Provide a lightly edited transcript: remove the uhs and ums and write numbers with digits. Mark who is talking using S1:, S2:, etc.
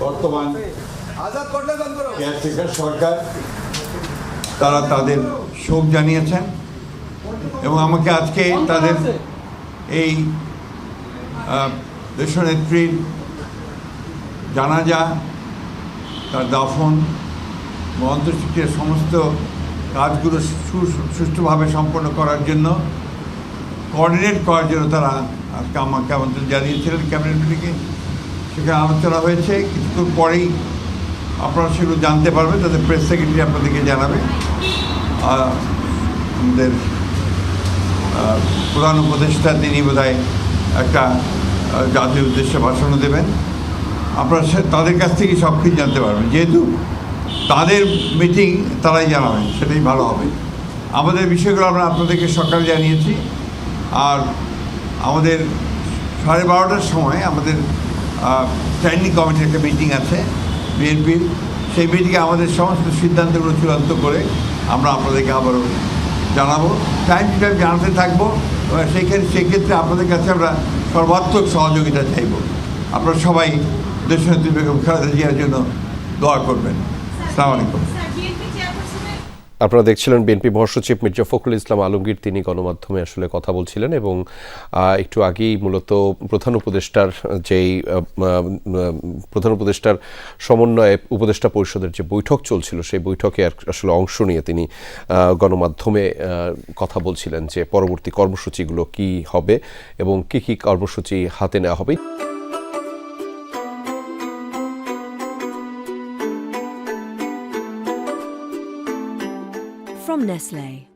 S1: বর্তমান কেয়ারটেকার সরকার তারা তাদের শোক জানিয়েছেন এবং আমাকে আজকে তাদের এই দেশনেত্রীর জানাজা, তার দাফন এবং অন্ত্যেষ্টিক্রিয়ার সমস্ত কাজগুলো সুষ্ঠুভাবে সম্পন্ন করার জন্য কোঅর্ডিনেট করার জন্য তারা আজকে আমাকে আমন্ত্রণ জানিয়েছিলেন ক্যাবিনেট মিটিংয়ে। সেখানে আলোচনা হয়েছে, কিছুক্ষণ পরেই আপনারা সেগুলো জানতে পারবেন, তাদের প্রেস সেক্রেটারি আপনাদেরকে জানাবে। আমাদের প্রধান উপদেষ্টা তিনি বোধহয় একটা জাতির উদ্দেশ্যে ভাষণও দেবেন। আপনারা তাদের কাছ থেকে সব কিছু জানতে পারবেন, যেহেতু তাদের মিটিং তারাই জানাবেন, সেটাই ভালো হবে। আমাদের বিষয়গুলো আমরা আপনাদেরকে সকালে জানিয়েছি। আর আমাদের 12:30টার সময় আমাদের স্ট্যান্ডিং কমিটির একটা মিটিং আছে বিএনপির। সেই মিটিংয়ে আমাদের সমস্ত সিদ্ধান্তগুলো চূড়ান্ত করে আমরা আপনাদেরকে আবারও জানাবো, টাইম টু টাইম জানাতে থাকবো। সেক্ষেত্রে আপনাদের কাছে আমরা সর্বাত্মক সহযোগিতা চাইব। আপনারা সবাই দেশনেত্রী বেগম খালেদা জিয়ার জন্য দোয়া করবেন। আসসালামু আলাইকুম।
S2: আপনারা দেখছিলেন বিএনপি মহাসচিব মির্জা ফখরুল ইসলাম আলমগীর, তিনি গণমাধ্যমে আসলে কথা বলছিলেন এবং একটু আগেই মূলত প্রধান উপদেষ্টার সমন্বয়ে উপদেষ্টা পরিষদের যে বৈঠক চলছিল সেই বৈঠকে আসলে অংশ নিয়ে তিনি গণমাধ্যমে কথা বলছিলেন যে পরবর্তী কর্মসূচিগুলো কি হবে এবং কি কর্মসূচি হাতে নেওয়া হবে।
S3: From Nestlé.